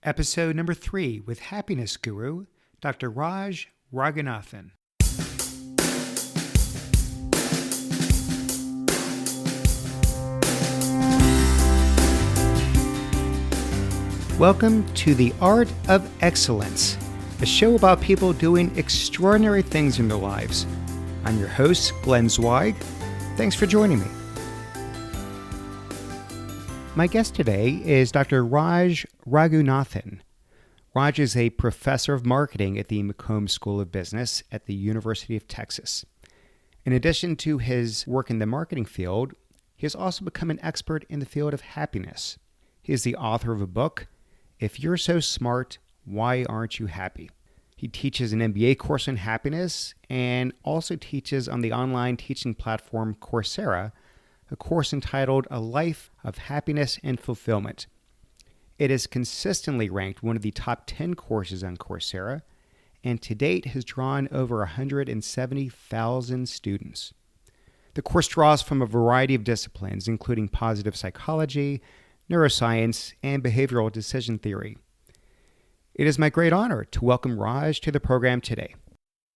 Episode number 3 with happiness guru, Dr. Raj Raghunathan. Welcome to The Art of Excellence, a show about people doing extraordinary things in their lives. I'm your host, Glenn Zweig. Thanks for joining me. My guest today is Dr. Raj Raghunathan. Raj is a professor of marketing at the McCombs School of Business at the University of Texas. In addition to his work in the marketing field, he has also become an expert in the field of happiness. He is the author of a book, If You're So Smart, Why Aren't You Happy? He teaches an MBA course on happiness and also teaches on the online teaching platform Coursera, a course entitled A Life of Happiness and Fulfillment. It is consistently ranked one of the top 10 courses on Coursera, and to date has drawn over 170,000 students. The course draws from a variety of disciplines, including positive psychology, neuroscience, and behavioral decision theory. It is my great honor to welcome Raj to the program today.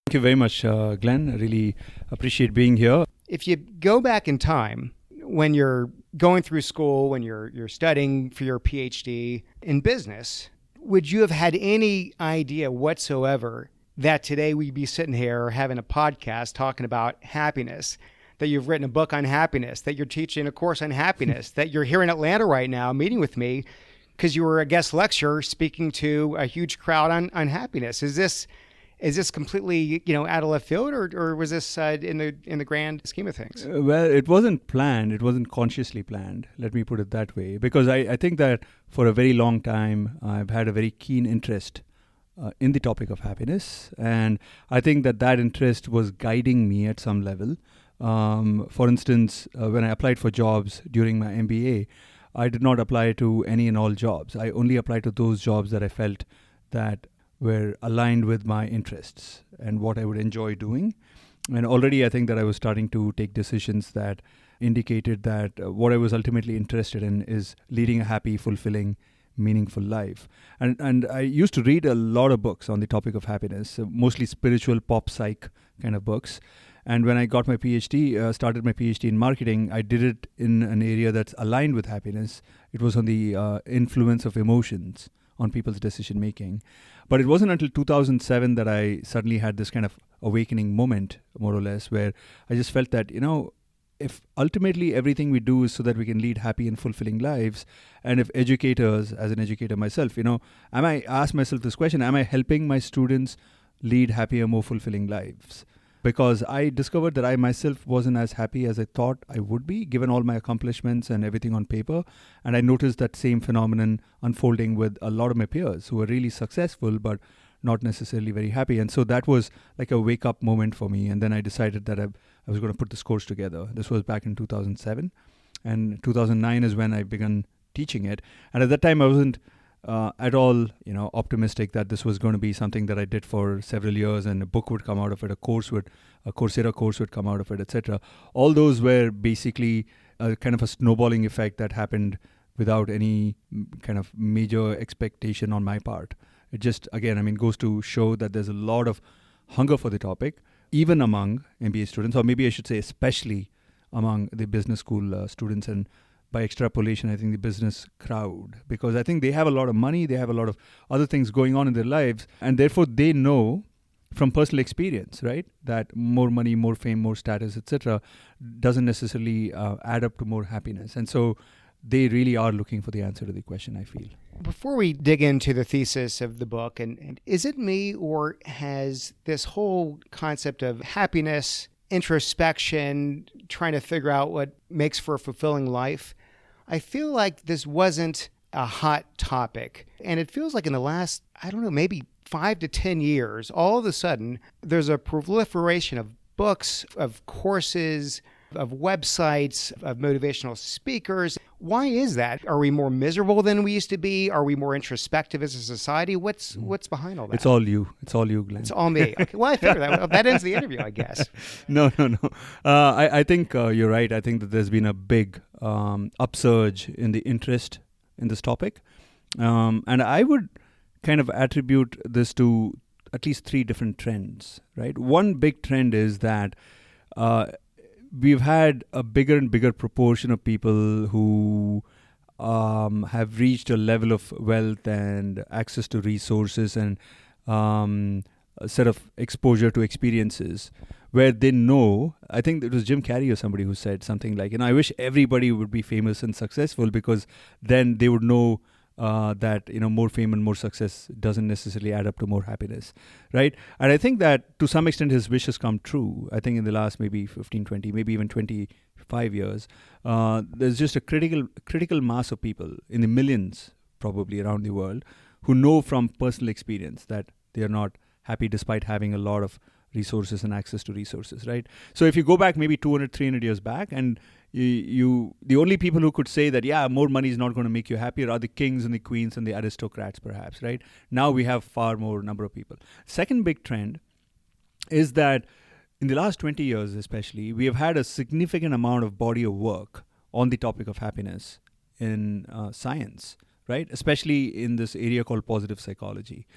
Thank you very much, Glenn. I really appreciate being here. If you go back in time, when you're going through school, when you're studying for your PhD in business, would you have had any idea whatsoever that today we'd be sitting here having a podcast talking about happiness, that you've written a book on happiness, that you're teaching a course on happiness, that you're here in Atlanta right now meeting with me because you were a guest lecturer speaking to a huge crowd on happiness? Is this completely, out of left field, or was this in the grand scheme of things? Well, it wasn't planned. It wasn't consciously planned. Let me put it that way. Because I think that for a very long time, I've had a very keen interest in the topic of happiness. And I think that interest was guiding me at some level. For instance, when I applied for jobs during my MBA, I did not apply to any and all jobs. I only applied to those jobs that I felt that were aligned with my interests and what I would enjoy doing. And already I think that I was starting to take decisions that indicated that what I was ultimately interested in is leading a happy, fulfilling, meaningful life. And I used to read a lot of books on the topic of happiness, mostly spiritual pop psych kind of books. And when I got my PhD, started my PhD in marketing, I did it in an area that's aligned with happiness. It was on the influence of emotions on people's decision making. But it wasn't until 2007 that I suddenly had this kind of awakening moment, more or less, where I just felt that, if ultimately everything we do is so that we can lead happy and fulfilling lives, and if educators, as an educator myself, I ask myself this question, am I helping my students lead happier, more fulfilling lives? Because I discovered that I myself wasn't as happy as I thought I would be, given all my accomplishments and everything on paper. And I noticed that same phenomenon unfolding with a lot of my peers who were really successful, but not necessarily very happy. And so that was like a wake-up moment for me. And then I decided that I was going to put this course together. This was back in 2007. And 2009 is when I began teaching it. And at that time, I wasn't at all, optimistic that this was going to be something that I did for several years and a book would come out of it, a Coursera course would come out of it, etc. All those were basically a kind of a snowballing effect that happened without any kind of major expectation on my part. It just, again, goes to show that there's a lot of hunger for the topic, even among MBA students, or maybe I should say especially among the business school students, and by extrapolation, I think the business crowd, because I think they have a lot of money, they have a lot of other things going on in their lives, and therefore they know from personal experience, right, that more money, more fame, more status, etc., doesn't necessarily add up to more happiness. And so they really are looking for the answer to the question, I feel. Before we dig into the thesis of the book, and is it me, or has this whole concept of happiness, introspection, trying to figure out what makes for a fulfilling life, I feel like this wasn't a hot topic. And it feels like in the last, maybe 5 to 10 years, all of a sudden, there's a proliferation of books, of courses, of websites, of motivational speakers. Why is that? Are we more miserable than we used to be? Are we more introspective as a society? What's behind all that? It's all you. It's all you, Glenn. It's all me. Okay, well, I figured that. Well, that ends the interview, I guess. No. I think you're right. I think that there's been a big upsurge in the interest in this topic. And I would kind of attribute this to at least three different trends, right? One big trend is that uh, we've had a bigger and bigger proportion of people who have reached a level of wealth and access to resources and a set of exposure to experiences where they know. I think it was Jim Carrey or somebody who said something like, I wish everybody would be famous and successful, because then they would know that more fame and more success doesn't necessarily add up to more happiness, right? And I think that to some extent his wish has come true. I think in the last maybe 15, 20, maybe even 25 years, there's just a critical mass of people in the millions probably around the world who know from personal experience that they are not happy despite having a lot of resources and access to resources, right? So if you go back maybe 200, 300 years back, and the only people who could say that, more money is not going to make you happier are the kings and the queens and the aristocrats, perhaps, right? Now we have far more number of people. Second big trend is that in the last 20 years especially, we have had a significant amount of body of work on the topic of happiness in science, right? Especially in this area called positive psychology.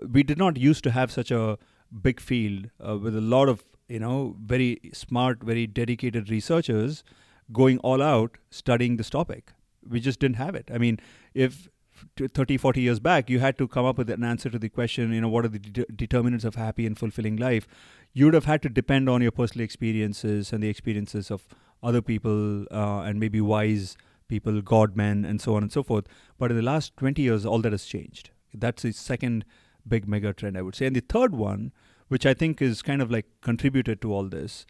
We did not used to have such a big field with a lot of very smart, very dedicated researchers going all out studying this topic. We just didn't have it. I mean, if 30, 40 years back, you had to come up with an answer to the question, what are the determinants of happy and fulfilling life, you would have had to depend on your personal experiences and the experiences of other people and maybe wise people, God men, and so on and so forth. But in the last 20 years, all that has changed. That's the second big mega trend, I would say. And the third one, which I think is kind of like contributed to all this,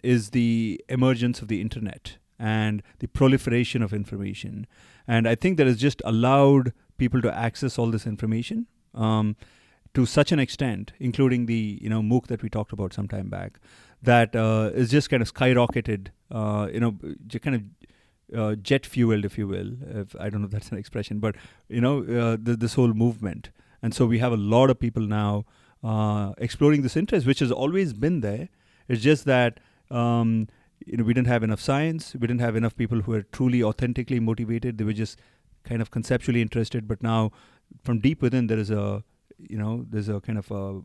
is the emergence of the internet and the proliferation of information. And I think that has just allowed people to access all this information to such an extent, including the MOOC that we talked about some time back, that is just kind of skyrocketed, kind of jet fueled, if you will. I don't know if that's an expression, but this whole movement. And so we have a lot of people now exploring this interest, which has always been there. It's just that we didn't have enough science. We didn't have enough people who were truly, authentically motivated. They were just kind of conceptually interested. But now, from deep within, there is there's a kind of a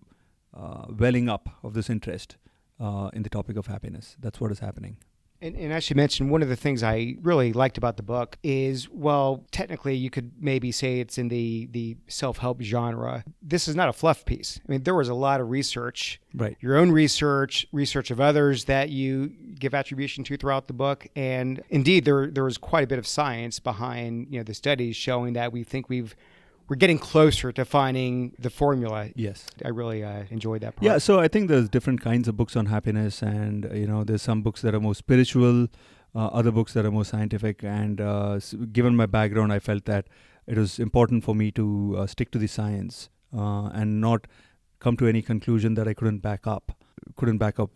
welling up of this interest in the topic of happiness. That's what is happening. And as you mentioned, one of the things I really liked about the book is, well, technically you could maybe say it's in the self-help genre. This is not a fluff piece. I mean, there was a lot of research, right? Your own research of others that you give attribution to throughout the book. And indeed, there was quite a bit of science behind the studies showing that we're getting closer to finding the formula. Yes. I really enjoyed that part. Yeah, so I think there's different kinds of books on happiness, and there's some books that are more spiritual, other books that are more scientific, and given my background, I felt that it was important for me to stick to the science and not come to any conclusion that I couldn't back up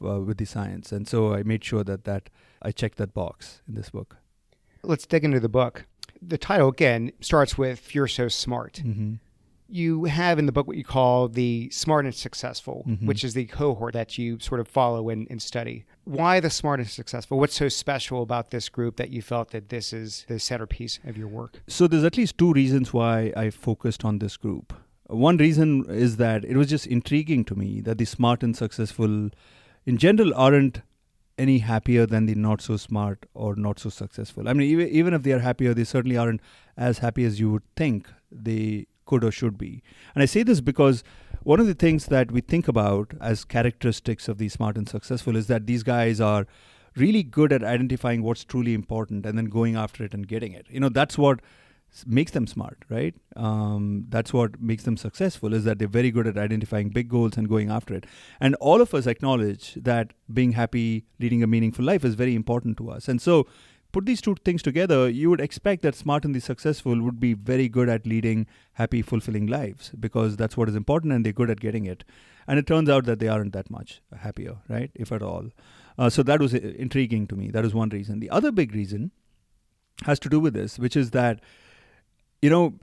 with the science. And so I made sure that I checked that box in this book. Let's dig into the book. The title, again, starts with "You're So Smart." Mm-hmm. You have in the book what you call the smart and successful, mm-hmm. which is the cohort that you sort of follow and study. Why the smart and successful? What's so special about this group that you felt that this is the centerpiece of your work? So there's at least two reasons why I focused on this group. One reason is that it was just intriguing to me that the smart and successful in general aren't any happier than the not so smart or not so successful. I mean, even if they are happier, they certainly aren't as happy as you would think they could or should be. And I say this because one of the things that we think about as characteristics of the smart and successful is that these guys are really good at identifying what's truly important and then going after it and getting it. That's what makes them smart, right? That's what makes them successful, is that they're very good at identifying big goals and going after it. And all of us acknowledge that being happy, leading a meaningful life is very important to us. And so put these two things together, you would expect that smart and the successful would be very good at leading happy, fulfilling lives, because that's what is important and they're good at getting it. And it turns out that they aren't that much happier, right? If at all. So that was intriguing to me. That is one reason. The other big reason has to do with this, which is that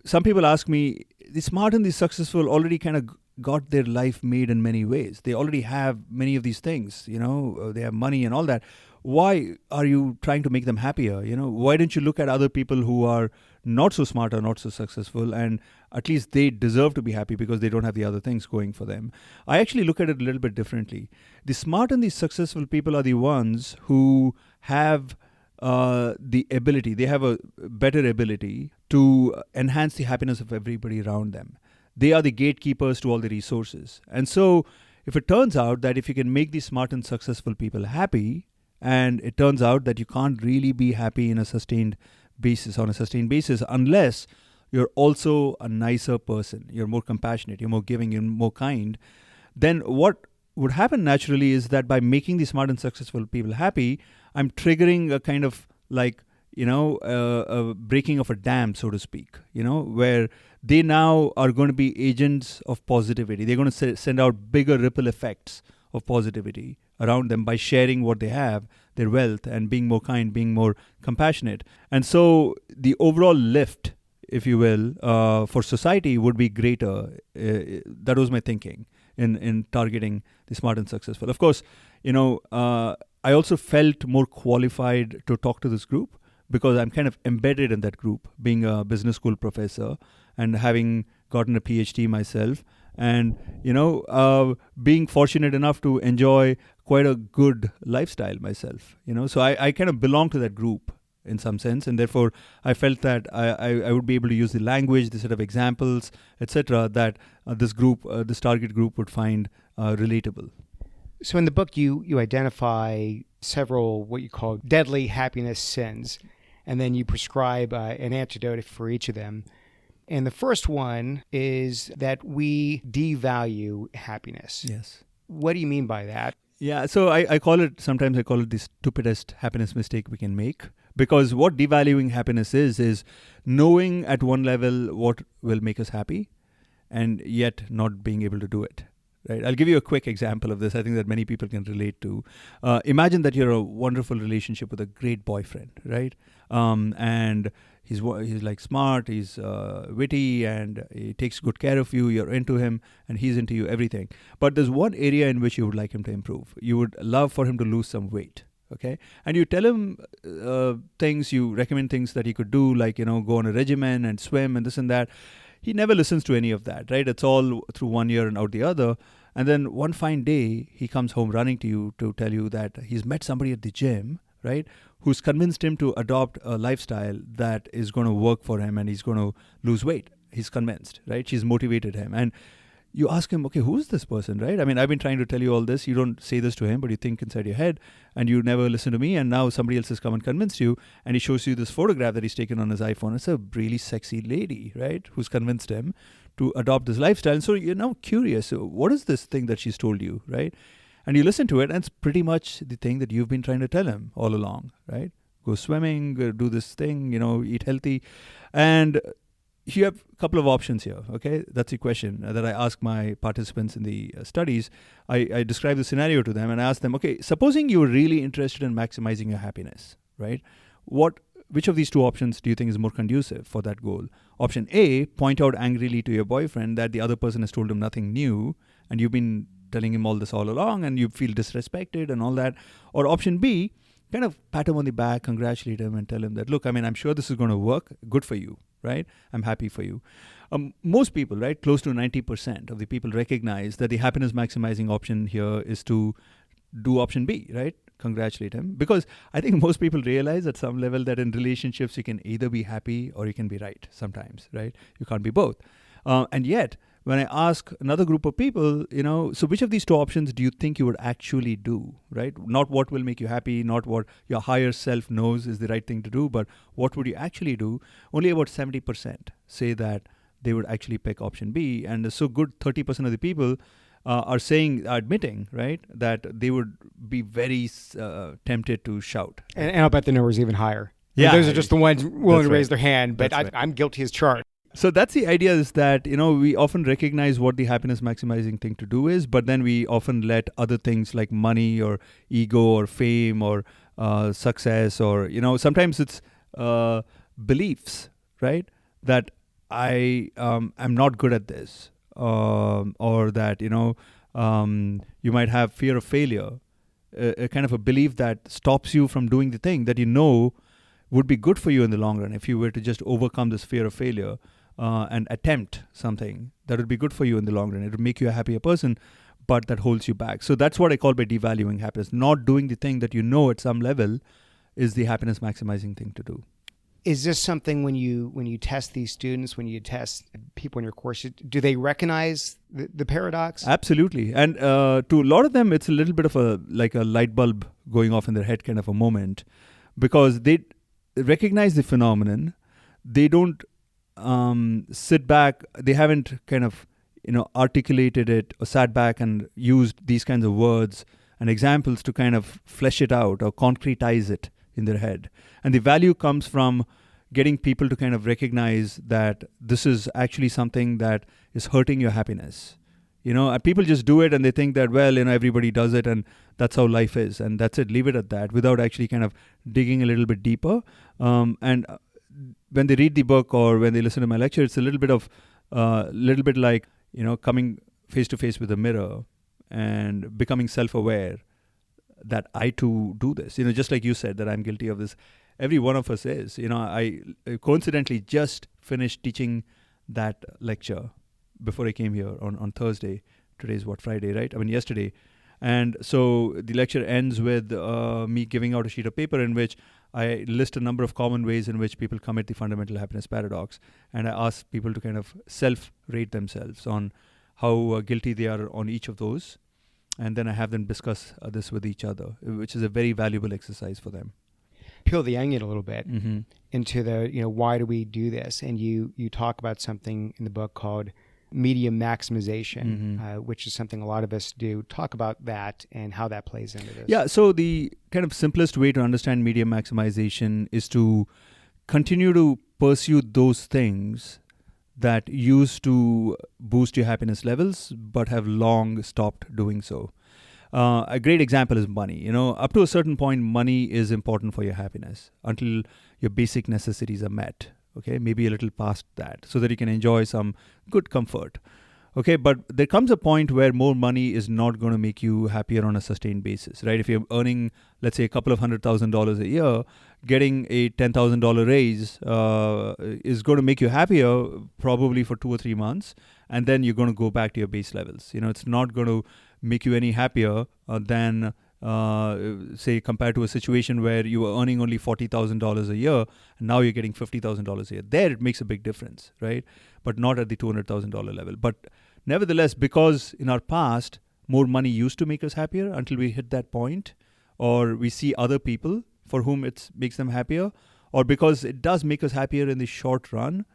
some people ask me, the smart and the successful already kind of got their life made in many ways. They already have many of these things, they have money and all that. Why are you trying to make them happier? Why don't you look at other people who are not so smart or not so successful, and at least they deserve to be happy because they don't have the other things going for them. I actually look at it a little bit differently. The smart and the successful people are the ones who have the ability, they have a better ability to enhance the happiness of everybody around them. They are the gatekeepers to all the resources. And so if it turns out that if you can make these smart and successful people happy, and it turns out that you can't really be happy on a sustained basis unless you're also a nicer person, you're more compassionate, you're more giving, you're more kind, then what would happen naturally is that by making these smart and successful people happy, I'm triggering a kind of like, a breaking of a dam, so to speak, where they now are going to be agents of positivity. They're going to send out bigger ripple effects of positivity around them by sharing what they have, their wealth, and being more kind, being more compassionate. And so the overall lift, if you will, for society would be greater. That was my thinking in targeting the smart and successful. Of course, I also felt more qualified to talk to this group because I'm kind of embedded in that group, being a business school professor and having gotten a PhD myself, and being fortunate enough to enjoy quite a good lifestyle myself. So I kind of belong to that group in some sense, and therefore I felt that I would be able to use the language, the set of examples, etc., that this target group would find relatable. So in the book, you identify several what you call deadly happiness sins, and then you prescribe an antidote for each of them. And the first one is that we devalue happiness. Yes. What do you mean by that? Yeah, so sometimes I call it the stupidest happiness mistake we can make. Because what devaluing happiness is knowing at one level what will make us happy and yet not being able to do it. Right? I'll give you a quick example of this. I think that many people can relate to. Imagine that you're a wonderful relationship with a great boyfriend, right? And he's like smart, he's witty, and he takes good care of you. You're into him, and he's into you, everything. But there's one area in which you would like him to improve. You would love for him to lose some weight. Okay, and you tell him things, you recommend things that he could do, like, go on a regimen and swim and this and that. He never listens to any of that, right? It's all through one ear and out the other. And then one fine day, he comes home running to you to tell you that he's met somebody at the gym, right, who's convinced him to adopt a lifestyle that is going to work for him and he's going to lose weight. He's convinced, right? She's motivated him. And you ask him, okay, who's this person, right? I mean, I've been trying to tell you all this. You don't say this to him, but you think inside your head, and you never listen to me. And now somebody else has come and convinced you, and he shows you this photograph that he's taken on his iPhone. It's a really sexy lady, right, who's convinced him to adopt this lifestyle. And so you're now curious, so what is this thing that she's told you, right? And you listen to it, and it's pretty much the thing that you've been trying to tell him all along, right? Go swimming, do this thing, eat healthy. And you have a couple of options here, okay? That's the question that I ask my participants in the studies. I describe the scenario to them and ask them, okay, supposing you were really interested in maximizing your happiness, right? Which of these two options do you think is more conducive for that goal? Option A, point out angrily to your boyfriend that the other person has told him nothing new and you've been telling him all this all along and you feel disrespected and all that. Or option B, kind of pat him on the back, congratulate him and tell him that, look, I mean, I'm sure this is going to work. Good for you, right? I'm happy for you. Most people, right, close to 90% of the people recognize that the happiness maximizing option here is to do option B, right? Congratulate him. Because I think most people realize at some level that in relationships, you can either be happy or you can be right sometimes, right? You can't be both. And yet, when I ask another group of people, so which of these two options do you think you would actually do, right? Not what will make you happy, not what your higher self knows is the right thing to do, but what would you actually do? Only about 70% say that they would actually pick option B. And so good 30% of the people are admitting, right, that they would be very tempted to shout. And I'll bet the number is even higher. Yeah. Those are just the ones willing to raise right. their hand, but Right. I'm guilty as charged. So that's the idea, is that, we often recognize what the happiness maximizing thing to do is, but then we often let other things like money or ego or fame or success or, sometimes it's beliefs, right? That I am not good at this, or that, you might have fear of failure, a kind of a belief that stops you from doing the thing that would be good for you in the long run. If you were to just overcome this fear of failure and attempt something, that would be good for you in the long run. It would make you a happier person, but that holds you back. So that's what I call by devaluing happiness. Not doing the thing that you know at some level is the happiness maximizing thing to do. Is this something when you test these students, when you test people in your courses, do they recognize the paradox? Absolutely. And to a lot of them, it's a little bit of a light bulb going off in their head kind of a moment, because they recognize the phenomenon. They don't sit back. They haven't kind of articulated it or sat back and used these kinds of words and examples to kind of flesh it out or concretize it in their head. And the value comes from getting people to kind of recognize that this is actually something that is hurting your happiness. People just do it and they think that, everybody does it and that's how life is. And that's it, leave it at that, without actually kind of digging a little bit deeper. And when they read the book or when they listen to my lecture, it's a little bit like, coming face to face with a mirror and becoming self-aware that I too do this. Just like you said that I'm guilty of this. Every one of us is. I coincidentally just finished teaching that lecture before I came here on Thursday. Today's Friday, right? Yesterday. And so the lecture ends with me giving out a sheet of paper in which I list a number of common ways in which people commit the fundamental happiness paradox. And I ask people to kind of self-rate themselves on how guilty they are on each of those. And then I have them discuss this with each other, which is a very valuable exercise for them. Peel the onion a little bit into the, why do we do this? And you talk about something in the book called medium maximization, which is something a lot of us do. Talk about that and how that plays into this. Yeah, so the kind of simplest way to understand medium maximization is to continue to pursue those things that used to boost your happiness levels but have long stopped doing so. A great example is money. Up to a certain point, money is important for your happiness until your basic necessities are met. Okay, maybe a little past that, so that you can enjoy some good comfort. Okay, but there comes a point where more money is not going to make you happier on a sustained basis, right? If you're earning, let's say, a couple of $100,000 a year, getting a $10,000 raise is going to make you happier probably for 2 or 3 months, and then you're going to go back to your base levels. It's not going to make you any happier than say compared to a situation where you were earning only $40,000 a year and now you're getting $50,000 a year. There it makes a big difference, right? But not at the $200,000 level. But nevertheless, because in our past, more money used to make us happier until we hit that point, or we see other people for whom it makes them happier, or because it does make us happier in the short run,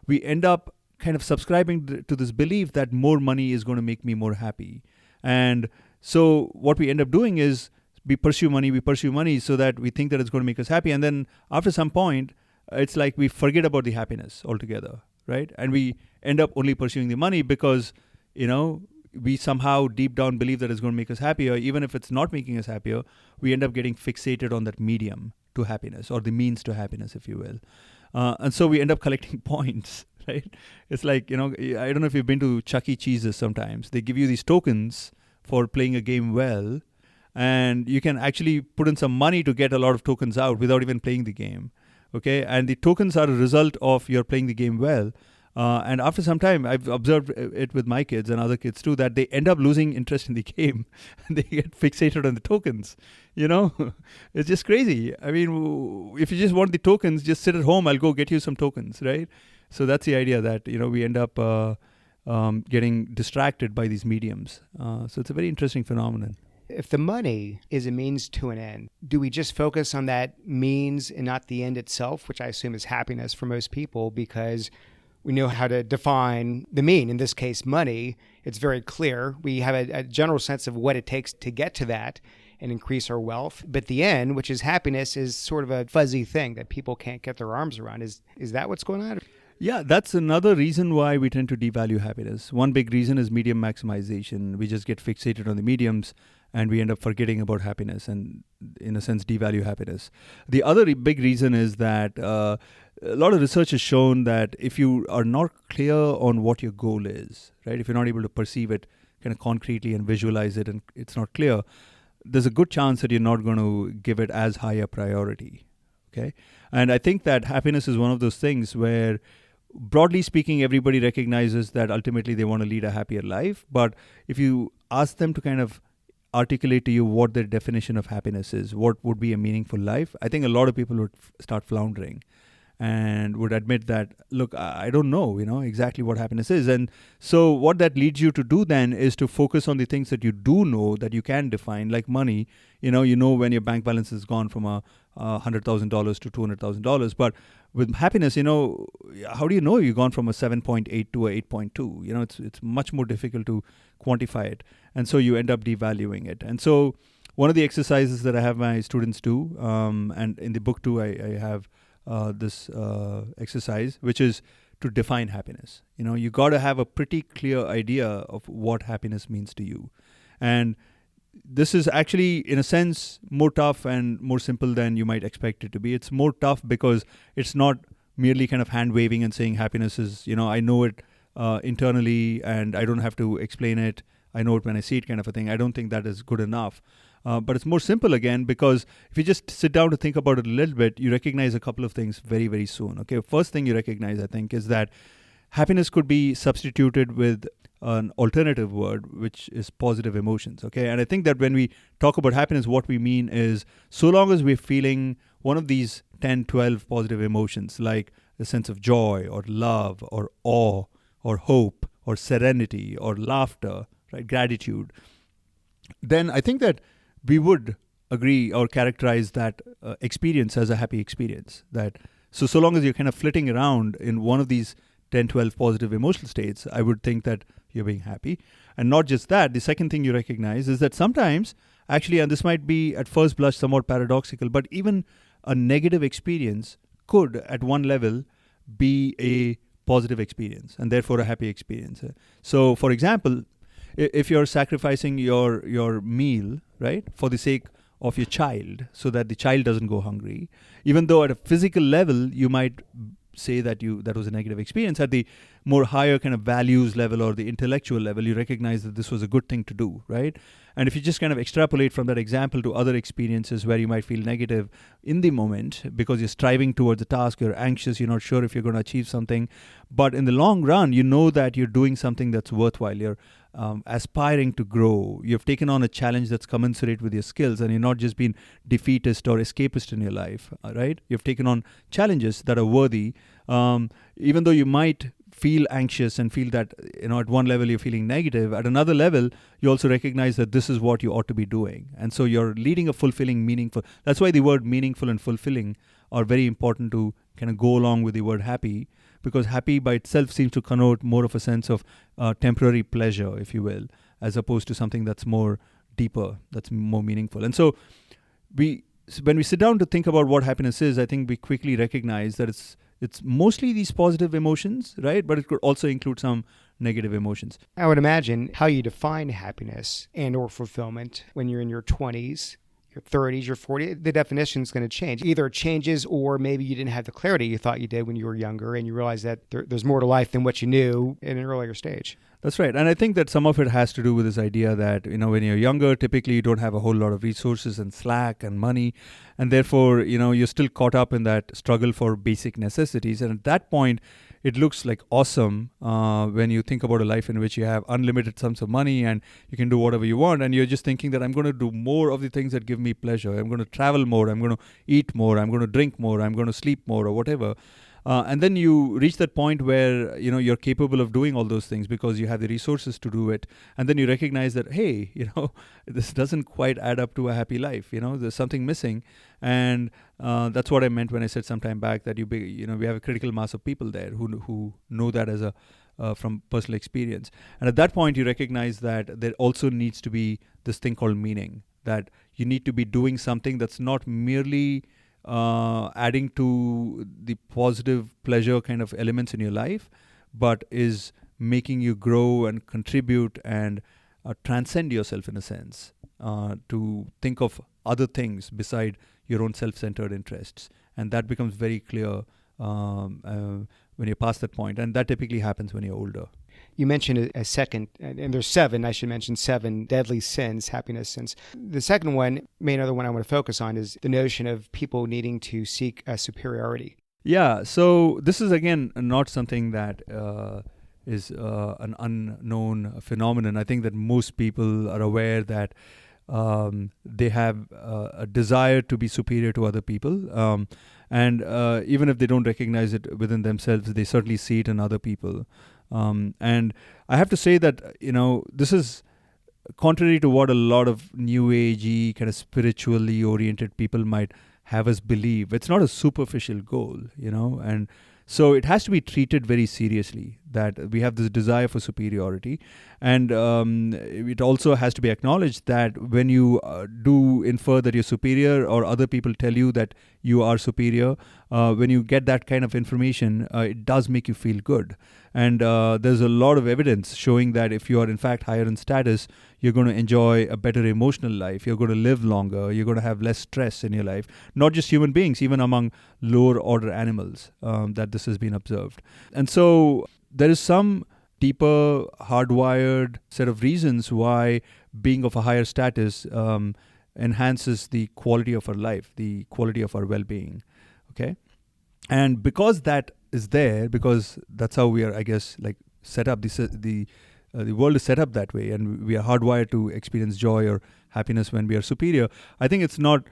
we end up kind of subscribing to this belief that more money is going to make me more happy. And so what we end up doing is we pursue money so that we think that it's going to make us happy. And then after some point, it's like we forget about the happiness altogether, right? And we end up only pursuing the money because, we somehow deep down believe that it's going to make us happier. Even if it's not making us happier, we end up getting fixated on that medium to happiness, or the means to happiness, if you will. And so we end up collecting points, right? It's like, I don't know if you've been to Chuck E. Cheese's sometimes. They give you these tokens for playing a game well, and you can actually put in some money to get a lot of tokens out without even playing the game. Okay, and the tokens are a result of your playing the game well. And after some time, I've observed it with my kids and other kids too, that they end up losing interest in the game and they get fixated on the tokens. It's just crazy. I mean, if you just want the tokens, just sit at home. I'll go get you some tokens, right? So that's the idea that, we end up getting distracted by these mediums. So it's a very interesting phenomenon. If the money is a means to an end, do we just focus on that means and not the end itself, which I assume is happiness for most people, because we know how to define the mean, in this case, money. It's very clear. We have a general sense of what it takes to get to that and increase our wealth. But the end, which is happiness, is sort of a fuzzy thing that people can't get their arms around. Is that what's going on? Yeah, that's another reason why we tend to devalue happiness. One big reason is medium maximization. We just get fixated on the mediums and we end up forgetting about happiness and, in a sense, devalue happiness. The other big reason is that a lot of research has shown that if you are not clear on what your goal is, right, if you're not able to perceive it kind of concretely and visualize it and it's not clear, there's a good chance that you're not going to give it as high a priority. Okay. And I think that happiness is one of those things where, broadly speaking, everybody recognizes that ultimately they want to lead a happier life. But if you ask them to kind of articulate to you what their definition of happiness is, what would be a meaningful life, I think a lot of people would start floundering and would admit that, look, I don't know, exactly what happiness is. And so what that leads you to do then is to focus on the things that you do know, that you can define, like money. You know when your bank balance has gone from $100,000 to $200,000. But with happiness, how do you know you've gone from a 7.8 to a 8.2? It's much more difficult to quantify it. And so you end up devaluing it. And so one of the exercises that I have my students do, and in the book too, I have this exercise, which is to define happiness. You got to have a pretty clear idea of what happiness means to you. And this is actually, in a sense, more tough and more simple than you might expect it to be. It's more tough because it's not merely kind of hand waving and saying happiness is, I know it internally and I don't have to explain it. I know it when I see it, kind of a thing. I don't think that is good enough. But it's more simple again, because if you just sit down to think about it a little bit, you recognize a couple of things very, very soon. Okay, first thing you recognize, I think, is that happiness could be substituted with an alternative word, which is positive emotions. Okay, and I think that when we talk about happiness, what we mean is, so long as we're feeling one of these 10, 12 positive emotions, like a sense of joy or love or awe or hope or serenity or laughter, right, gratitude, then I think that we would agree or characterize that experience as a happy experience. That so long as you're kind of flitting around in one of these 10, 12 positive emotional states, I would think that you're being happy. And not just that, the second thing you recognize is that sometimes, actually, and this might be at first blush somewhat paradoxical, but even a negative experience could, at one level, be a positive experience and therefore a happy experience. So, for example, if you're sacrificing your meal, right, for the sake of your child, so that the child doesn't go hungry, even though at a physical level you might say that was a negative experience, at the more higher kind of values level or the intellectual level, you recognize that this was a good thing to do, right? And if you just kind of extrapolate from that example to other experiences where you might feel negative in the moment because you're striving towards a task, you're anxious, you're not sure if you're going to achieve something, but in the long run, you know that you're doing something that's worthwhile. You're aspiring to grow. You've taken on a challenge that's commensurate with your skills, and you're not just being defeatist or escapist in your life, right? You've taken on challenges that are worthy, even though you might feel anxious and feel that, at one level you're feeling negative, at another level you also recognize that this is what you ought to be doing. And so you're leading a fulfilling, meaningful. That's why the word meaningful and fulfilling are very important to kind of go along with the word happy, because happy by itself seems to connote more of a sense of temporary pleasure, if you will, as opposed to something that's more deeper, that's more meaningful. And so when we sit down to think about what happiness is, I think we quickly recognize that it's mostly these positive emotions, right? But it could also include some negative emotions. I would imagine how you define happiness and or fulfillment when you're in your 20s, your 30s, your 40s, the definition is going to change. Either it changes, or maybe you didn't have the clarity you thought you did when you were younger and you realize that there's more to life than what you knew in an earlier stage. That's right. And I think that some of it has to do with this idea that, when you're younger, typically you don't have a whole lot of resources and slack and money. And therefore, you're still caught up in that struggle for basic necessities. And at that point, it looks like awesome when you think about a life in which you have unlimited sums of money and you can do whatever you want. And you're just thinking that I'm going to do more of the things that give me pleasure. I'm going to travel more. I'm going to eat more. I'm going to drink more. I'm going to sleep more, or whatever. And then you reach that point where, you're capable of doing all those things because you have the resources to do it. And then you recognize that, hey, this doesn't quite add up to a happy life. There's something missing. And that's what I meant when I said some time back that we have a critical mass of people there who know that as from personal experience. And at that point, you recognize that there also needs to be this thing called meaning, that you need to be doing something that's not merely adding to the positive pleasure kind of elements in your life, but is making you grow and contribute and transcend yourself in a sense, to think of other things beside your own self-centered interests. And that becomes very clear when you're past that point. And that typically happens when you're older. You mentioned a second, and there's seven, I should mention, seven deadly sins, happiness sins. The second one, main other one I want to focus on, is the notion of people needing to seek superiority. Yeah, so this is again not something that is an unknown phenomenon. I think that most people are aware that they have a desire to be superior to other people. And even if they don't recognize it within themselves, they certainly see it in other people. And I have to say that, this is contrary to what a lot of new agey, kind of spiritually oriented people might have us believe. It's not a superficial goal, and so it has to be treated very seriously, that we have this desire for superiority. And it also has to be acknowledged that when you do infer that you're superior, or other people tell you that you are superior, when you get that kind of information, it does make you feel good. And there's a lot of evidence showing that if you are in fact higher in status, you're going to enjoy a better emotional life, you're going to live longer, you're going to have less stress in your life. Not just human beings, even among lower order animals, that this has been observed. And so there is some deeper hardwired set of reasons why being of a higher status enhances the quality of our life, the quality of our well-being. Okay? And because that is there, because that's how we are, I guess, like set up, the world is set up that way, and we are hardwired to experience joy or happiness when we are superior. I think it's not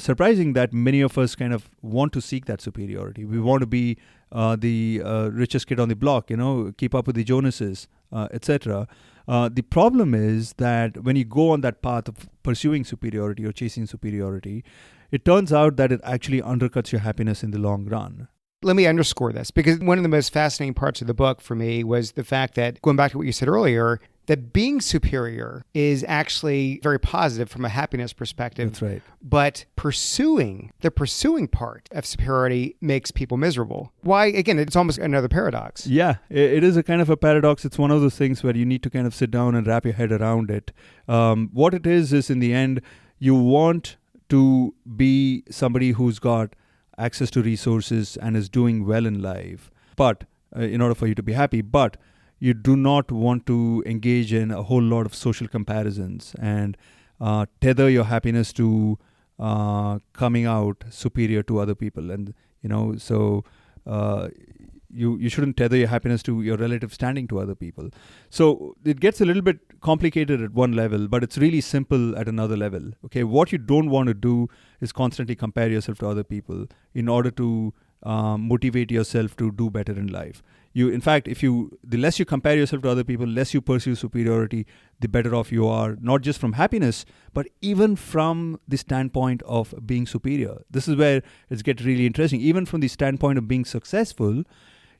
surprising that many of us kind of want to seek that superiority. We want to be the richest kid on the block, keep up with the Jonases, etc. The problem is that when you go on that path of pursuing superiority or chasing superiority, it turns out that it actually undercuts your happiness in the long run. Let me underscore this, because one of the most fascinating parts of the book for me was the fact that, going back to what you said earlier, that being superior is actually very positive from a happiness perspective. That's right. But the pursuing part of superiority makes people miserable. Why? Again, it's almost another paradox. Yeah, it is a kind of a paradox. It's one of those things where you need to kind of sit down and wrap your head around it. What it is in the end, you want to be somebody who's got access to resources and is doing well in life, but in order for you to be happy, but you do not want to engage in a whole lot of social comparisons and tether your happiness to coming out superior to other people. And so you shouldn't tether your happiness to your relative standing to other people. So it gets a little bit complicated at one level, but it's really simple at another level. Okay, what you don't want to do is constantly compare yourself to other people in order to motivate yourself to do better in life. In fact, the less you compare yourself to other people, less you pursue superiority, the better off you are, not just from happiness, but even from the standpoint of being superior. This is where it gets really interesting. Even from the standpoint of being successful,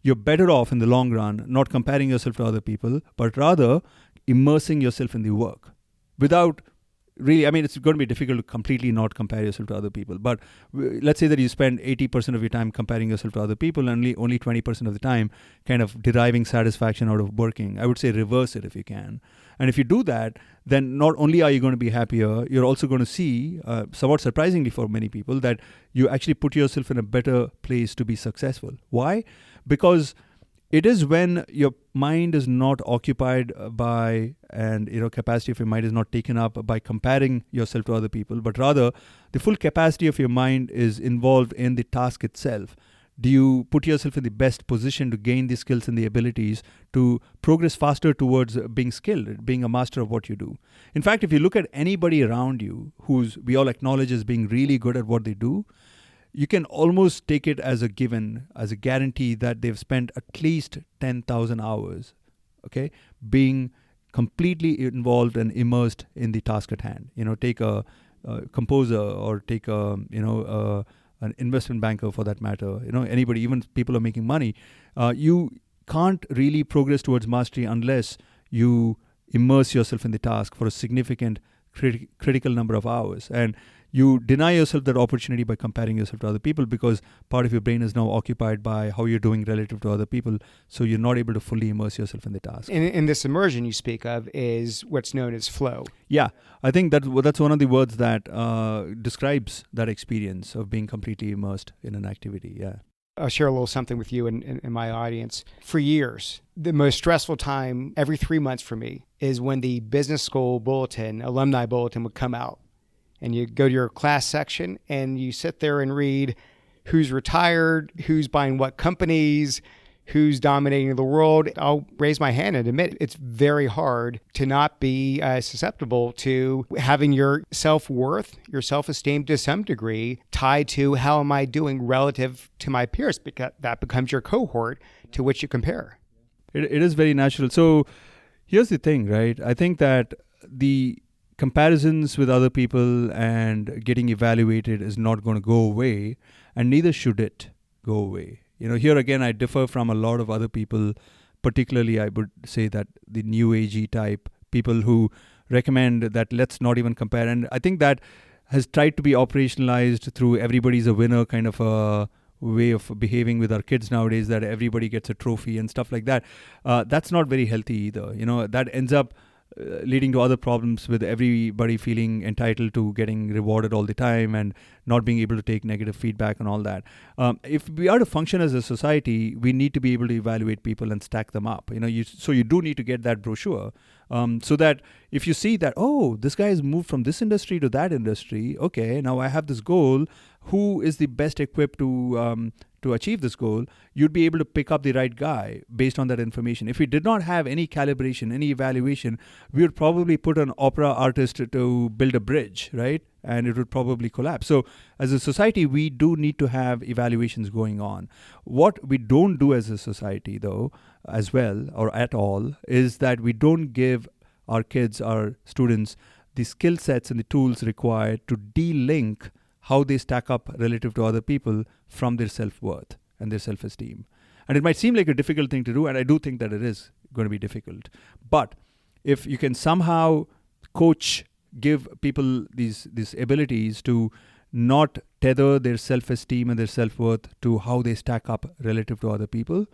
you're better off in the long run, not comparing yourself to other people, but rather immersing yourself in the work without really, it's going to be difficult to completely not compare yourself to other people. But let's say that you spend 80% of your time comparing yourself to other people and only 20% of the time kind of deriving satisfaction out of working. I would say reverse it if you can. And if you do that, then not only are you going to be happier, you're also going to see, somewhat surprisingly for many people, that you actually put yourself in a better place to be successful. Why? Because it is when your mind is not occupied by, and capacity of your mind is not taken up by comparing yourself to other people, but rather the full capacity of your mind is involved in the task itself. Do you put yourself in the best position to gain the skills and the abilities to progress faster towards being skilled, being a master of what you do? In fact, if you look at anybody around you who's we all acknowledge as being really good at what they do, you can almost take it as a given, as a guarantee that they've spent at least 10,000 hours, okay, being completely involved and immersed in the task at hand. Take a composer, or take an investment banker for that matter. Anybody, even people who are making money. You can't really progress towards mastery unless you immerse yourself in the task for a significant critical number of hours. And you deny yourself that opportunity by comparing yourself to other people, because part of your brain is now occupied by how you're doing relative to other people, so you're not able to fully immerse yourself in the task. In this immersion you speak of is what's known as flow. Yeah, I think that's one of the words that describes that experience of being completely immersed in an activity, yeah. I'll share a little something with you and my audience. For years, the most stressful time every 3 months for me is when the business school bulletin, alumni bulletin would come out. And you go to your class section and you sit there and read who's retired, who's buying what companies, who's dominating the world. I'll raise my hand and admit it's very hard to not be susceptible to having your self-worth, your self-esteem to some degree tied to how am I doing relative to my peers, because that becomes your cohort to which you compare. It is very natural. So here's the thing, right? I think that the comparisons with other people and getting evaluated is not going to go away, and neither should it go away. Here again, I differ from a lot of other people, particularly I would say that the new agey type people who recommend that let's not even compare. And I think that has tried to be operationalized through everybody's a winner kind of a way of behaving with our kids nowadays, that everybody gets a trophy and stuff like that. That's not very healthy either. That ends up leading to other problems with everybody feeling entitled to getting rewarded all the time and not being able to take negative feedback and all that. If we are to function as a society, we need to be able to evaluate people and stack them up. So you do need to get that brochure, so that if you see that, oh, this guy has moved from this industry to that industry, okay, now I have this goal. Who is the best equipped to achieve this goal? You'd be able to pick up the right guy based on that information. If we did not have any calibration, any evaluation, we would probably put an opera artist to build a bridge, right? And it would probably collapse. So as a society, we do need to have evaluations going on. What we don't do as a society, though, as well, or at all, is that we don't give our kids, our students, the skill sets and the tools required to de-link how they stack up relative to other people from their self-worth and their self-esteem. And it might seem like a difficult thing to do, and I do think that it is going to be difficult. But if you can somehow give people these abilities to not tether their self-esteem and their self-worth to how they stack up relative to other people,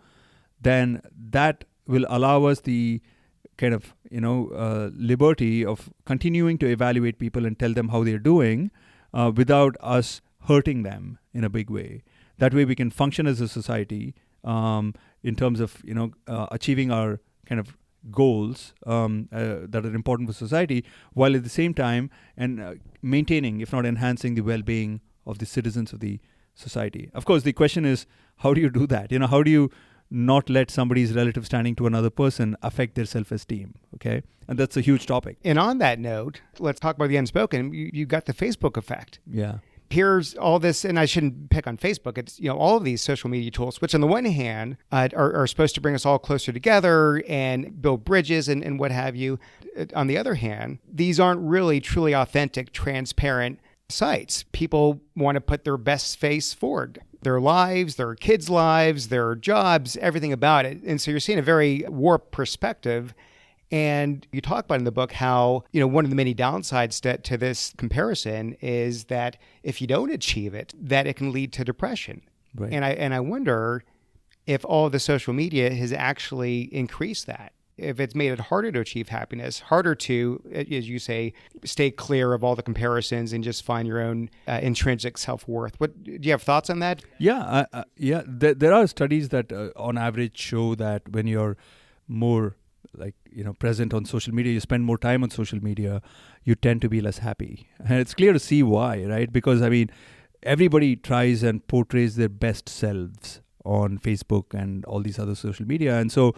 then that will allow us the kind of, liberty of continuing to evaluate people and tell them how they're doing, without us hurting them in a big way. That way we can function as a society in terms of achieving our kind of goals that are important for society, while at the same time and maintaining, if not enhancing, the well-being of the citizens of the society. Of course, the question is, how do you do that? How do you not let somebody's relative standing to another person affect their self-esteem, okay? And that's a huge topic. And on that note, let's talk about the unspoken. You got the Facebook effect. Yeah. Here's all this, and I shouldn't pick on Facebook. It's, all of these social media tools, which on the one hand are supposed to bring us all closer together and build bridges and what have you. On the other hand, these aren't really truly authentic, transparent sites. People want to put their best face forward. Their lives, their kids' lives, their jobs, everything about it. And so you're seeing a very warped perspective. And you talk about in the book how, one of the many downsides to this comparison is that if you don't achieve it, that it can lead to depression. Right. And I wonder if all of the social media has actually increased that. If it's made it harder to achieve happiness, harder to, as you say, stay clear of all the comparisons and just find your own intrinsic self-worth. Do you have thoughts on that? Yeah. There are studies that on average show that when you're more present on social media, you spend more time on social media, you tend to be less happy. And it's clear to see why, right? Because, everybody tries and portrays their best selves on Facebook and all these other social media. And so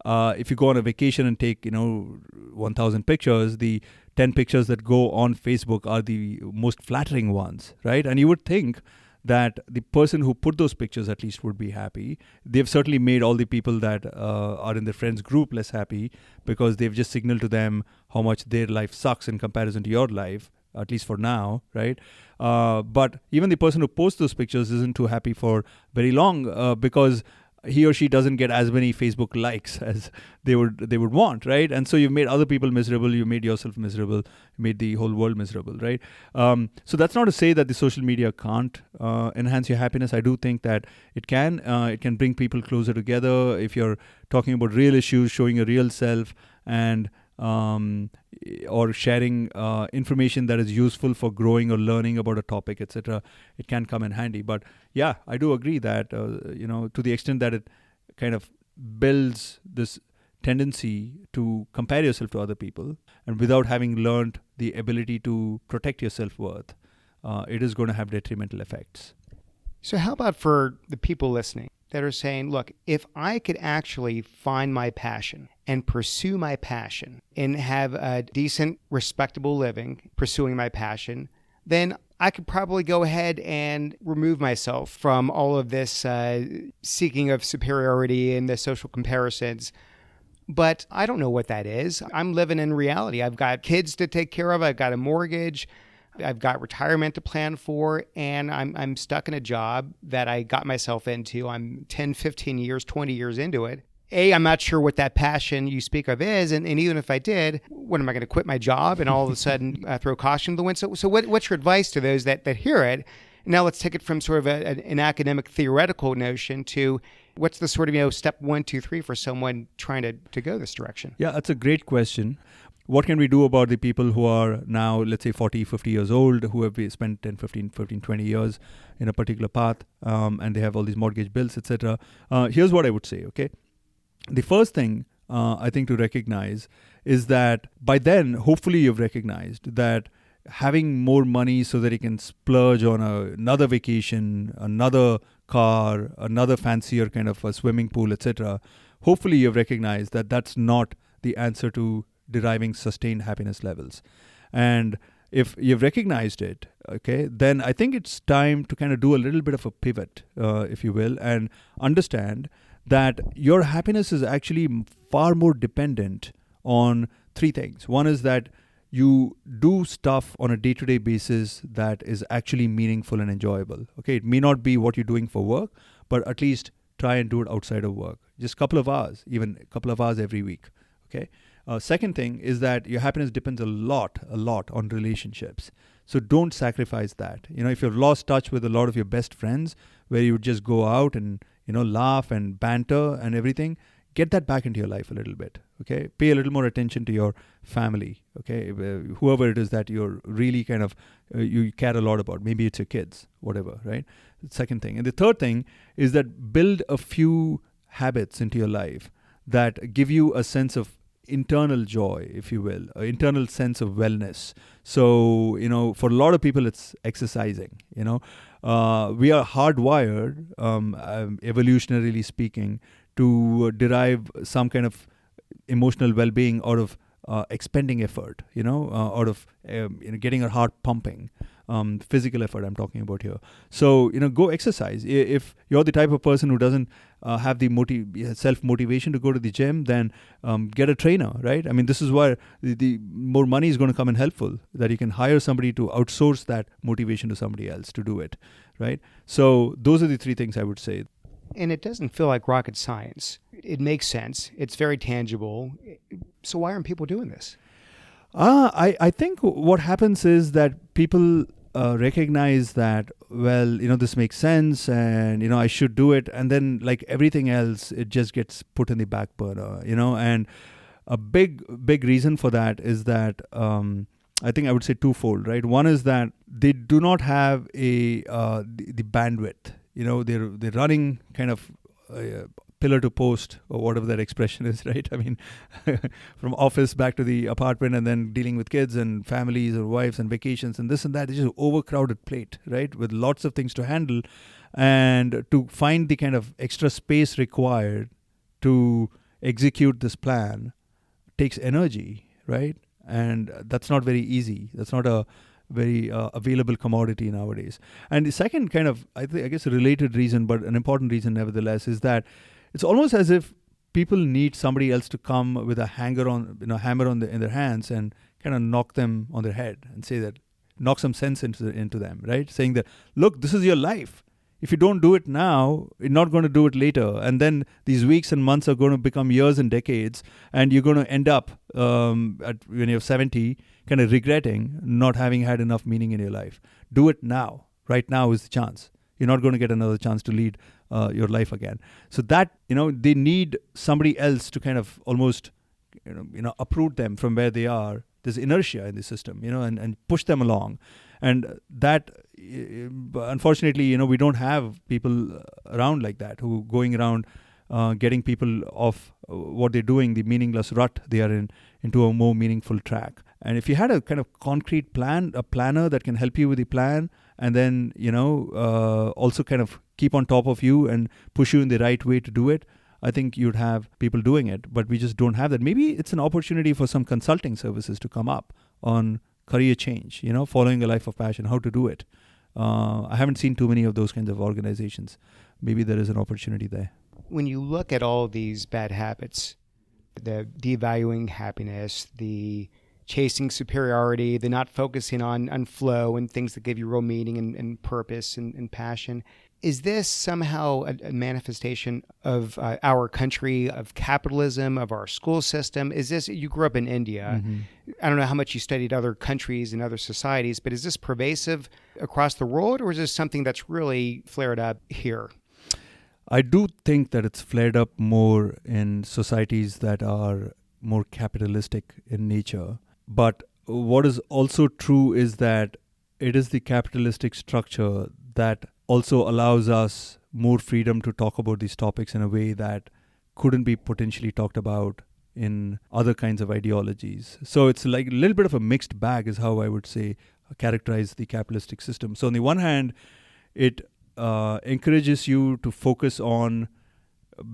if you go on a vacation and take, 1,000 pictures, the 10 pictures that go on Facebook are the most flattering ones, right? And you would think that the person who put those pictures at least would be happy. They've certainly made all the people that are in their friends group less happy, because they've just signaled to them how much their life sucks in comparison to your life, at least for now, right? But even the person who posts those pictures isn't too happy for very long, because he or she doesn't get as many Facebook likes as they would want, right? And so you've made other people miserable, you made yourself miserable, you made the whole world miserable, right? So that's not to say that the social media can't enhance your happiness. I do think that it can bring people closer together if you're talking about real issues, showing your real self, and or sharing information that is useful for growing or learning about a topic, etc. It can come in handy. But yeah, I do agree that to the extent that it kind of builds this tendency to compare yourself to other people, and without having learned the ability to protect your self-worth, it is going to have detrimental effects. So how about for the people listening that are saying, look, if I could actually find my passion and pursue my passion and have a decent, respectable living pursuing my passion, then I could probably go ahead and remove myself from all of this seeking of superiority and the social comparisons. But I don't know what that is. I'm living in reality. I've got kids to take care of. I've got a mortgage. I've got retirement to plan for, and I'm stuck in a job that I got myself into. I'm 10, 15 years, 20 years into it. I'm not sure what that passion you speak of is, and even if I did, what am I going to quit my job and all of a sudden throw caution to the wind? So what's your advice to those that hear it? Now let's take it from sort of an academic theoretical notion to what's the sort of step 1, 2, 3 for someone trying to go this direction? Yeah, that's a great question. What can we do about the people who are now, let's say, 40, 50 years old, who have spent 10, 15, 20 years in a particular path, and they have all these mortgage bills, etc.? Here's what I would say, okay? The first thing I think to recognize is that by then, hopefully you've recognized that having more money so that you can splurge on another vacation, another car, another fancier kind of a swimming pool, etc., hopefully you've recognized that that's not the answer to deriving sustained happiness levels. And if you've recognized it, okay, then I think it's time to kind of do a little bit of a pivot, if you will, and understand that your happiness is actually far more dependent on three things. One is that you do stuff on a day-to-day basis that is actually meaningful and enjoyable. Okay, it may not be what you're doing for work, but at least try and do it outside of work. Just a couple of hours, even a couple of hours every week. Okay. Second thing is that your happiness depends a lot on relationships. So don't sacrifice that. If you've lost touch with a lot of your best friends, where you would just go out and laugh and banter and everything, get that back into your life a little bit. Okay, pay a little more attention to your family. Okay, whoever it is that you're really kind of you care a lot about. Maybe it's your kids, whatever. Right. Second thing, and the third thing is that build a few habits into your life that give you a sense of internal joy, if you will, an internal sense of wellness. So, for a lot of people, it's exercising. We are hardwired, evolutionarily speaking, to derive some kind of emotional well-being out of expending effort, out of getting our heart pumping. Physical effort I'm talking about here. So, go exercise. If you're the type of person who doesn't have the self-motivation to go to the gym, then get a trainer, right? I mean, this is where the more money is going to come in helpful, that you can hire somebody to outsource that motivation to somebody else to do it, right? So those are the three things I would say. And it doesn't feel like rocket science. It makes sense. It's very tangible. So why aren't people doing this? I think what happens is that people recognize that, well, this makes sense and, I should do it. And then like everything else, it just gets put in the back burner, and a big reason for that is that I think I would say twofold, right? One is that they do not have the bandwidth, they're running kind of pillar to post, or whatever that expression is, right? I mean, from office back to the apartment, and then dealing with kids and families or wives and vacations and this and that. It's just an overcrowded plate, right? With lots of things to handle, and to find the kind of extra space required to execute this plan takes energy, right? And that's not very easy. That's not a very available commodity nowadays. And the second kind of, I guess a related reason, but an important reason nevertheless, is that it's almost as if people need somebody else to come with a hammer in their hands and kind of knock them on their head and say that, knock some sense into them, right? Saying that, look, this is your life. If you don't do it now, you're not going to do it later. And then these weeks and months are going to become years and decades. And you're going to end up when you're 70, kind of regretting not having had enough meaning in your life. Do it now. Right now is the chance. You're not going to get another chance to lead your life again. So that, they need somebody else to kind of almost uproot them from where they are. There's inertia in the system, and push them along. And that, unfortunately, we don't have people around like that who going around getting people off what they're doing, the meaningless rut they are in, into a more meaningful track. And if you had a kind of concrete plan, a planner that can help you with the plan, and then, also kind of keep on top of you and push you in the right way to do it, I think you'd have people doing it. But we just don't have that. Maybe it's an opportunity for some consulting services to come up on career change, following a life of passion, how to do it. I haven't seen too many of those kinds of organizations. Maybe there is an opportunity there. When you look at all these bad habits, the devaluing happiness, the chasing superiority, the not focusing on flow and things that give you real meaning and purpose and passion, is this somehow a manifestation of our country, of capitalism, of our school system? Is this, you grew up in India. Mm-hmm. I don't know how much you studied other countries and other societies, but is this pervasive across the world, or is this something that's really flared up here? I do think that it's flared up more in societies that are more capitalistic in nature. But what is also true is that it is the capitalistic structure that also allows us more freedom to talk about these topics in a way that couldn't be potentially talked about in other kinds of ideologies. So it's like a little bit of a mixed bag is how I would say characterize the capitalistic system. So on the one hand, it encourages you to focus on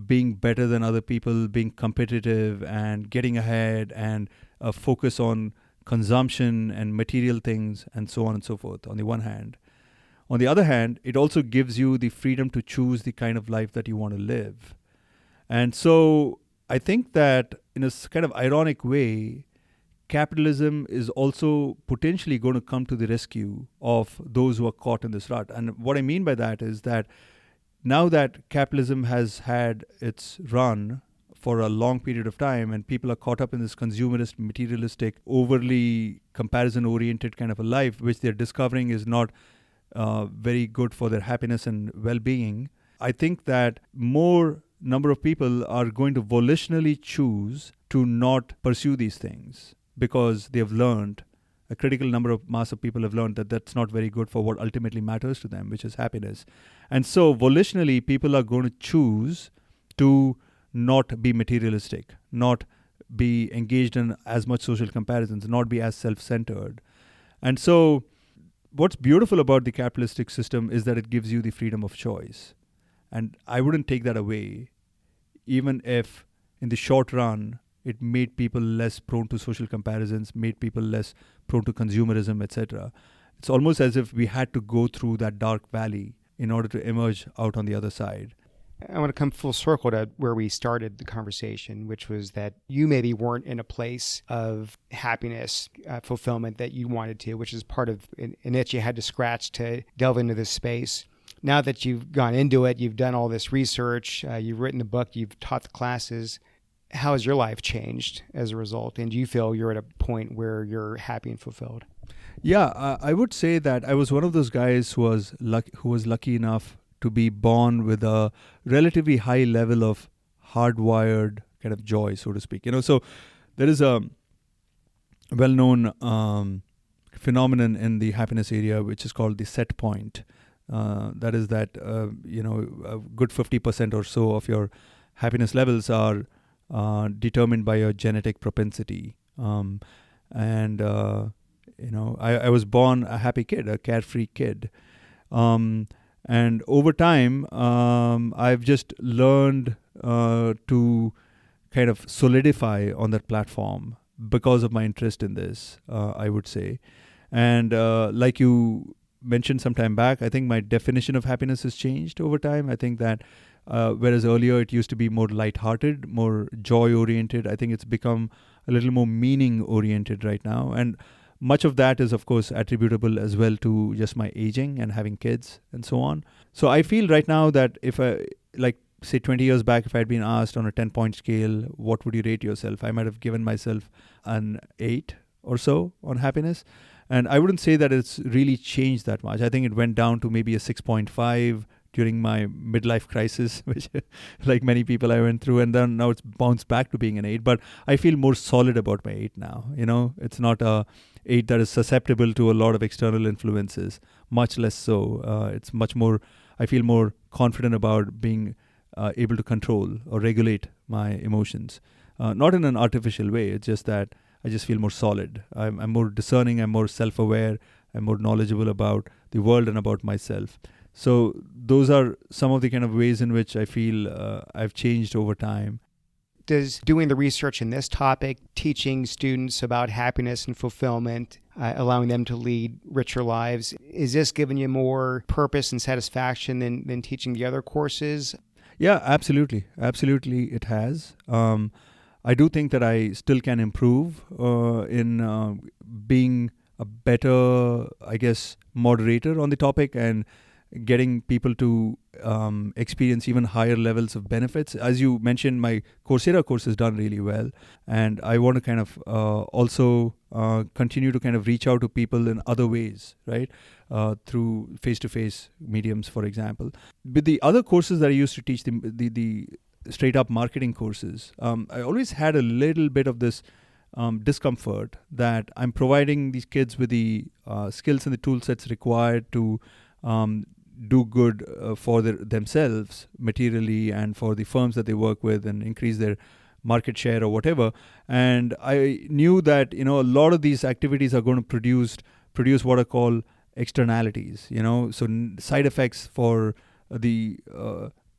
being better than other people, being competitive and getting ahead, and focus on consumption and material things and so on and so forth on the one hand. On the other hand, it also gives you the freedom to choose the kind of life that you want to live. And so I think that in a kind of ironic way, capitalism is also potentially going to come to the rescue of those who are caught in this rut. And what I mean by that is that now that capitalism has had its run for a long period of time and people are caught up in this consumerist, materialistic, overly comparison-oriented kind of a life, which they're discovering is not very good for their happiness and well-being, I think that more number of people are going to volitionally choose to not pursue these things because they have learned, a critical number of mass of people have learned that that's not very good for what ultimately matters to them, which is happiness. And so volitionally, people are going to choose to not be materialistic, not be engaged in as much social comparisons, not be as self-centered. And so what's beautiful about the capitalistic system is that it gives you the freedom of choice. And I wouldn't take that away, even if in the short run, it made people less prone to social comparisons, made people less prone to consumerism, etc. It's almost as if we had to go through that dark valley in order to emerge out on the other side. I want to come full circle to where we started the conversation, which was that you maybe weren't in a place of happiness, fulfillment that you wanted to, which is part of an itch you had to scratch to delve into this space. Now that you've gone into it, you've done all this research, you've written the book, you've taught the classes, how has your life changed as a result? And do you feel you're at a point where you're happy and fulfilled? Yeah, I would say that I was one of those guys who was lucky enough to be born with a relatively high level of hardwired kind of joy, so to speak. So there is a well-known phenomenon in the happiness area, which is called the set point. That is that, a good 50% or so of your happiness levels are determined by your genetic propensity. I was born a happy kid, a carefree kid. And over time, I've just learned to kind of solidify on that platform because of my interest in this, I would say. And like you mentioned some time back, I think my definition of happiness has changed over time. I think that whereas earlier it used to be more lighthearted, more joy-oriented, I think it's become a little more meaning-oriented right now. And much of that is, of course, attributable as well to just my aging and having kids and so on. So I feel right now that if I, say 20 years back, if I had been asked on a 10-point scale, what would you rate yourself? I might have given myself an 8 or so on happiness. And I wouldn't say that it's really changed that much. I think it went down to maybe a 6.5 during my midlife crisis, which like many people I went through, and then now it's bounced back to being an 8. But I feel more solid about my 8 now. It's not a 8 that is susceptible to a lot of external influences, much less so. It's much more, I feel more confident about being able to control or regulate my emotions. Not in an artificial way, it's just that I just feel more solid. I'm more discerning, I'm more self-aware, I'm more knowledgeable about the world and about myself. So those are some of the kind of ways in which I feel I've changed over time. Does doing the research in this topic, teaching students about happiness and fulfillment, allowing them to lead richer lives, is this giving you more purpose and satisfaction than teaching the other courses? Yeah, absolutely. Absolutely, it has. I do think that I still can improve in being a better, I guess, moderator on the topic and getting people to experience even higher levels of benefits. As you mentioned, my Coursera course has done really well, and I want to kind of also continue to kind of reach out to people in other ways, right? Through face-to-face mediums, for example. With the other courses that I used to teach, the straight-up marketing courses, I always had a little bit of this discomfort that I'm providing these kids with the skills and the tool sets required to do good for themselves materially and for the firms that they work with and increase their market share or whatever. And I knew that, a lot of these activities are going to produce what I call externalities, so side effects for the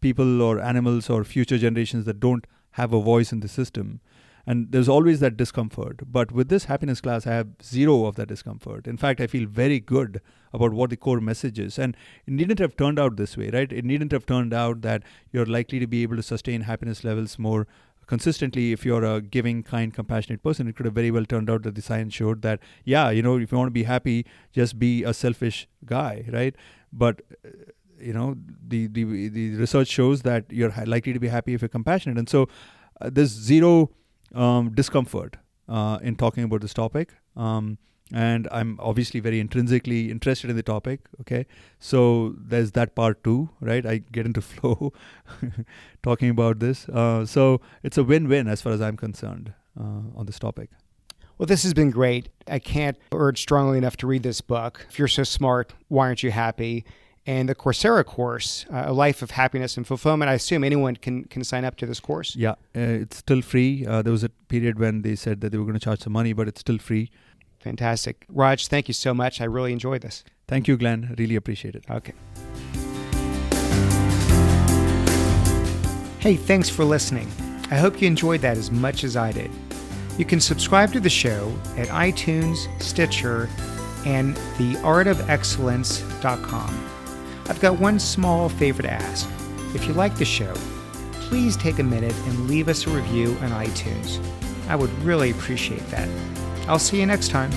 people or animals or future generations that don't have a voice in the system. And there's always that discomfort. But with this happiness class, I have zero of that discomfort. In fact, I feel very good about what the core message is. And it needn't have turned out this way, right? It needn't have turned out that you're likely to be able to sustain happiness levels more consistently if you're a giving, kind, compassionate person. It could have very well turned out that the science showed that, if you want to be happy, just be a selfish guy, right? But the research shows that you're likely to be happy if you're compassionate. And so there's zero discomfort in talking about this topic. And I'm obviously very intrinsically interested in the topic. Okay. So there's that part too, right? I get into flow talking about this. So it's a win-win as far as I'm concerned on this topic. Well, this has been great. I can't urge strongly enough to read this book. If you're so smart, why aren't you happy? And the Coursera course, A Life of Happiness and Fulfillment, I assume anyone can sign up to this course? Yeah, it's still free. There was a period when they said that they were going to charge some money, but it's still free. Fantastic. Raj, thank you so much. I really enjoyed this. Thank you, Glenn. Really appreciate it. Okay. Hey, thanks for listening. I hope you enjoyed that as much as I did. You can subscribe to the show at iTunes, Stitcher, and theartofexcellence.com. I've got one small favor to ask. If you like the show, please take a minute and leave us a review on iTunes. I would really appreciate that. I'll see you next time.